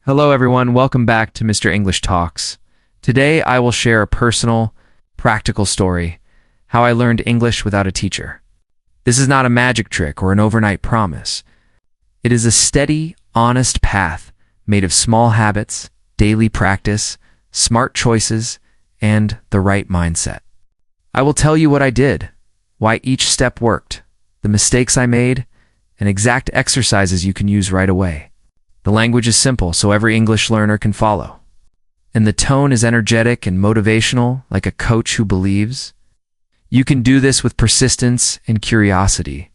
Hello everyone, welcome back to Mr. English Talks. Today I will share a personal, practical story, how I learned English without a teacher. This is not a magic trick or an overnight promise. It is a steady, honest path made of small habits, daily practice, smart choices, and the right mindset. I will tell you what I did, why each step worked, the mistakes I made, and exact exercises you can use right away. The language is simple, so every English learner can follow. And the tone is energetic and motivational, like a coach who believes. You can do this with persistence and curiosity.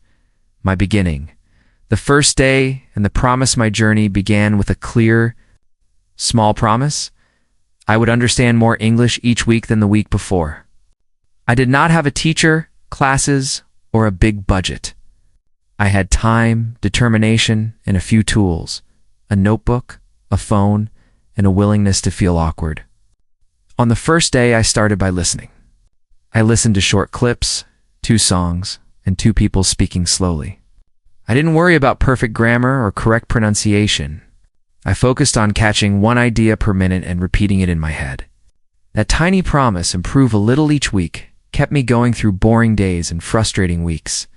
My beginning. The first day and the promise my journey began with a clear, small promise. I would understand more English each week than the week before. I did not have a teacher, classes, or a big budget. I had time, determination, and a few tools. A notebook, a phone, and a willingness to feel awkward. On the first day, I started by listening. I listened to short clips, 2 songs, and 2 people speaking slowly. I didn't worry about perfect grammar or correct pronunciation. I focused on catching one idea per minute and repeating it in my head. That tiny promise, improve a little each week, kept me going through boring days and frustrating weeks.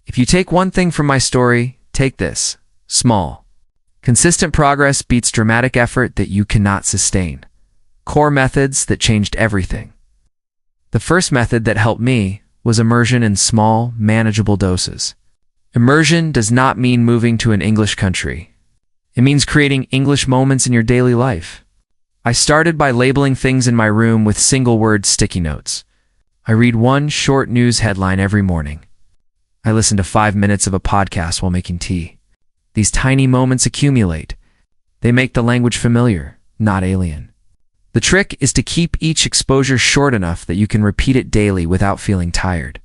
If you take one thing from my story, take this: small. Consistent progress beats dramatic effort that you cannot sustain. Core methods that changed everything. The first method that helped me was immersion in small, manageable doses. Immersion does not mean moving to an English country. It means creating English moments in your daily life. I started by labeling things in my room with single-word sticky notes. I read one short news headline every morning. I listen to 5 minutes of a podcast while making tea. These tiny moments accumulate. They make the language familiar, not alien. The trick is to keep each exposure short enough that you can repeat it daily without feeling tired.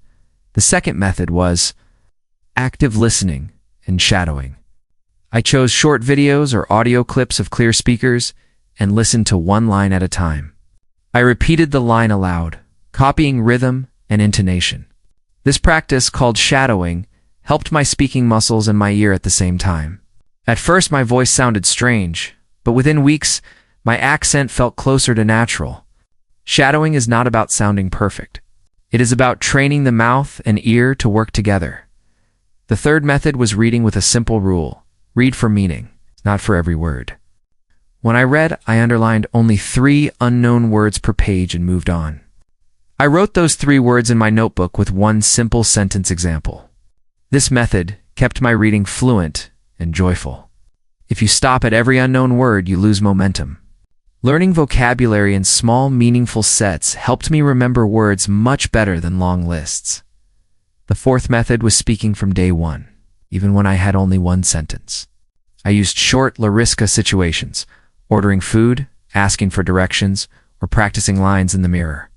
The second method was active listening and shadowing. I chose short videos or audio clips of clear speakers and listened to one line at a time. I repeated the line aloud, copying rhythm and intonation. This practice, called shadowing, helped my speaking muscles and my ear at the same time. At first, my voice sounded strange, but within weeks, my accent felt closer to natural. Shadowing is not about sounding perfect. It is about training the mouth and ear to work together. The third method was reading with a simple rule: read for meaning, not for every word. When I read, I underlined only 3 unknown words per page and moved on. I wrote those 3 words in my notebook with one simple sentence example. This method kept my reading fluent and joyful. If you stop at every unknown word, you lose momentum. Learning vocabulary in small, meaningful sets helped me remember words much better than long lists. The fourth method was speaking from day one, even when I had only one sentence. I used short Lariska situations, ordering food, asking for directions, or practicing lines in the mirror.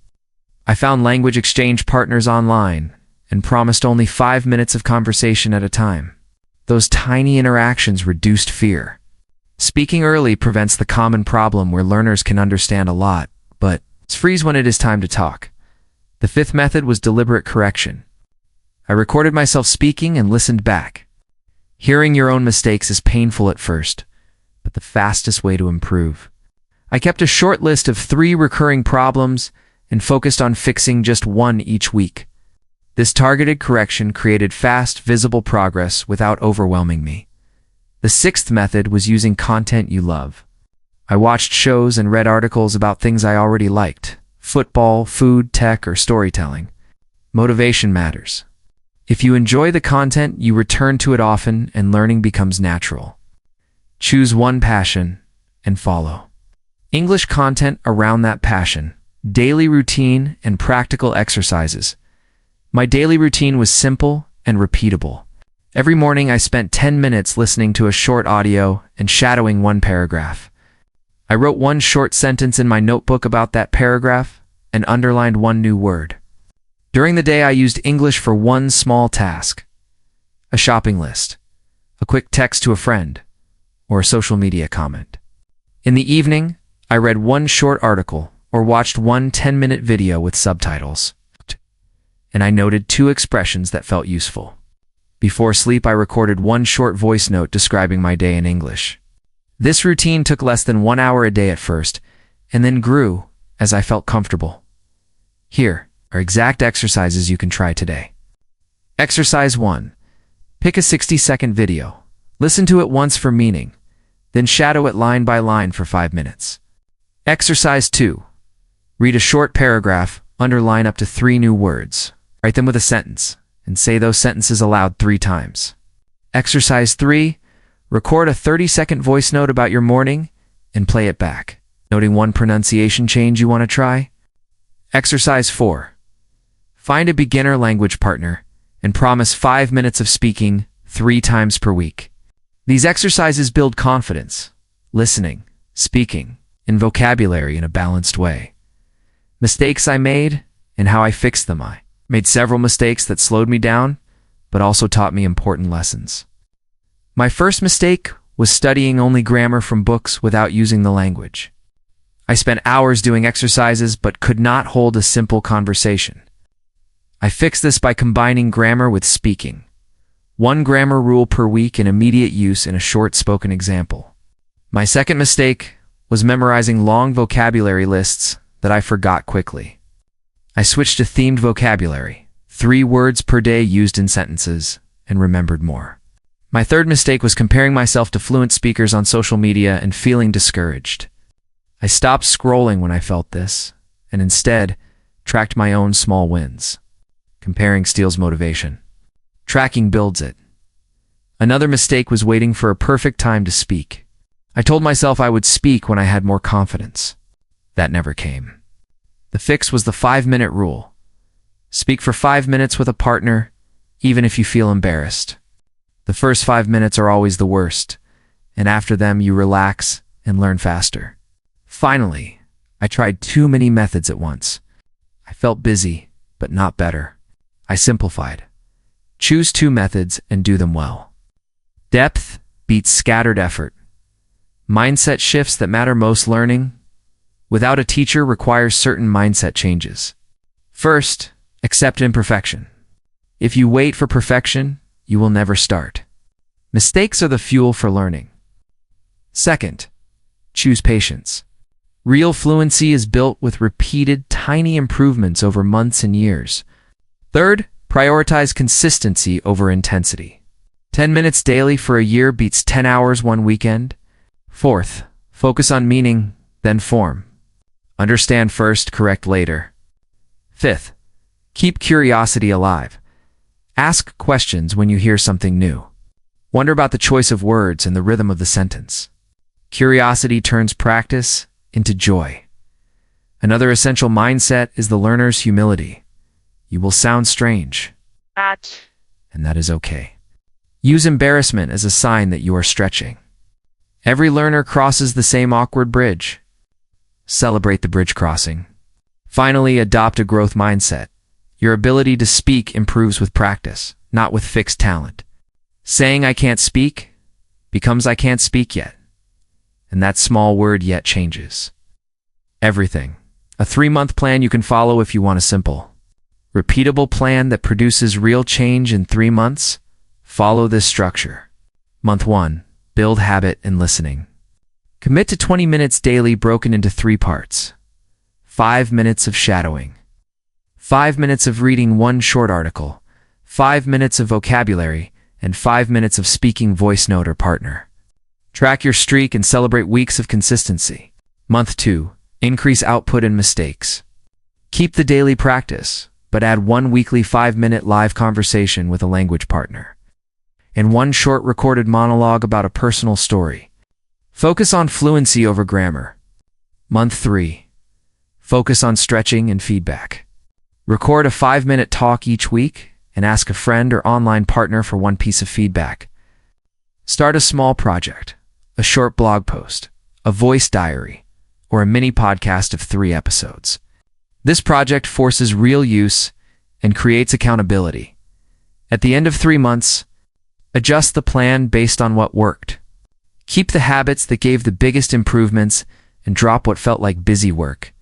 I found language exchange partners online and promised only 5 minutes of conversation at a time. Those tiny interactions reduced fear. Speaking early prevents the common problem where learners can understand a lot, but freeze when it is time to talk. The fifth method was deliberate correction. I recorded myself speaking and listened back. Hearing your own mistakes is painful at first, but the fastest way to improve. I kept a short list of 3 recurring problems and focused on fixing just one each week. This targeted correction created fast, visible progress without overwhelming me. The sixth method was using content you love. I watched shows and read articles about things I already liked: football, food, tech, or storytelling. Motivation matters. If you enjoy the content, you return to it often and learning becomes natural. Choose one passion and follow. English content around that passion. Daily routine and practical exercises. My daily routine was simple and repeatable. Every morning I spent 10 minutes listening to a short audio and shadowing one paragraph. I wrote one short sentence in my notebook about that paragraph and underlined one new word. During the day I used English for one small task: a shopping list, a quick text to a friend, or a social media comment. In the evening, I read one short article or watched one 10-minute video with subtitles. And I noted 2 expressions that felt useful. Before sleep, I recorded one short voice note describing my day in English. This routine took less than 1 hour a day at first, and then grew as I felt comfortable. Here are exact exercises you can try today. Exercise 1. Pick a 60-second video. Listen to it once for meaning, then shadow it line by line for 5 minutes. Exercise 2. Read a short paragraph, underline up to 3 new words. Write them with a sentence, and say those sentences aloud 3 times. Exercise 3. Record a 30-second voice note about your morning and play it back, noting one pronunciation change you want to try. Exercise 4. Find a beginner language partner and promise 5 minutes of speaking 3 times per week. These exercises build confidence, listening, speaking, and vocabulary in a balanced way. Mistakes I made and how I fixed them. I made several mistakes that slowed me down, but also taught me important lessons. My first mistake was studying only grammar from books without using the language. I spent hours doing exercises but could not hold a simple conversation. I fixed this by combining grammar with speaking. 1 grammar rule per week in immediate use in a short spoken example. My second mistake was memorizing long vocabulary lists that I forgot quickly. I switched to themed vocabulary, 3 words per day used in sentences, and remembered more. My third mistake was comparing myself to fluent speakers on social media and feeling discouraged. I stopped scrolling when I felt this, and instead tracked my own small wins. Comparing steals motivation. Tracking builds it. Another mistake was waiting for a perfect time to speak. I told myself I would speak when I had more confidence. That never came. The fix was the 5-minute rule. Speak for 5 minutes with a partner, even if you feel embarrassed. The first 5 minutes are always the worst, and after them you relax and learn faster. Finally, I tried too many methods at once. I felt busy, but not better. I simplified. Choose 2 methods and do them well. Depth beats scattered effort. Mindset shifts that matter most. Learning without a teacher requires certain mindset changes. First, accept imperfection. If you wait for perfection, you will never start. Mistakes are the fuel for learning. Second, choose patience. Real fluency is built with repeated, tiny improvements over months and years. Third, prioritize consistency over intensity. 10 minutes daily for a year beats 10 hours one weekend. Fourth, focus on meaning, then form. Understand first, correct later. Fifth, keep curiosity alive. Ask questions when you hear something new. Wonder about the choice of words and the rhythm of the sentence. Curiosity turns practice into joy. Another essential mindset is the learner's humility. You will sound strange, and that is okay. Use embarrassment as a sign that you are stretching. Every learner crosses the same awkward bridge. Celebrate the bridge crossing. Finally, adopt a growth mindset. Your ability to speak improves with practice, not with fixed talent. Saying I can't speak becomes I can't speak yet. And that small word yet changes everything. A 3-month plan you can follow if you want a simple, repeatable plan that produces real change in 3 months. Follow this structure. Month 1, build habit and listening. Commit to 20 minutes daily broken into 3 parts. 5 minutes of shadowing. 5 minutes of reading 1 short article, 5 minutes of vocabulary, and 5 minutes of speaking voice note or partner. Track your streak and celebrate weeks of consistency. Month 2, increase output and mistakes. Keep the daily practice, but add 1 weekly 5-minute live conversation with a language partner. And 1 short recorded monologue about a personal story. Focus on fluency over grammar. Month 3, focus on stretching and feedback. Record a 5-minute talk each week and ask a friend or online partner for 1 piece of feedback. Start a small project, a short blog post, a voice diary, or a mini podcast of 3 episodes. This project forces real use and creates accountability. At the end of 3 months, adjust the plan based on what worked. Keep the habits that gave the biggest improvements and drop what felt like busy work.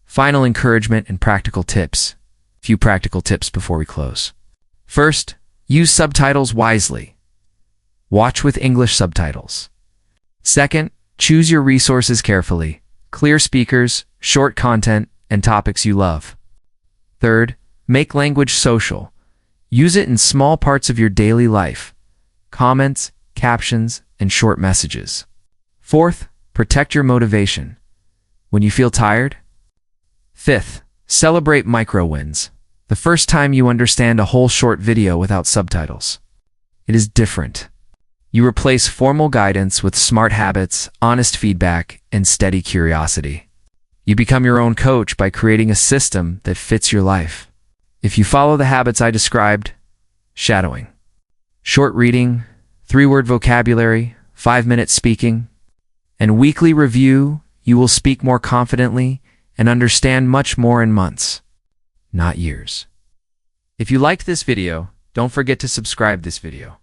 Final encouragement and practical tips. Few practical tips before we close. First, use subtitles wisely. Watch with English subtitles. Second, Choose your resources carefully. Clear speakers, short content, and topics you love. Third, make language social. Use it in small parts of your daily life. Comments, captions, and short messages. Fourth, protect your motivation. When you feel tired. Fifth, celebrate micro wins. The first time you understand a whole short video without subtitles. It is different. You replace formal guidance with smart habits, honest feedback, and steady curiosity. You become your own coach by creating a system that fits your life. If you follow the habits I described, shadowing, short reading, 3-word vocabulary, 5-minute speaking, and weekly review, you will speak more confidently and understand much more in months, not years. If you liked this video, don't forget to subscribe this video.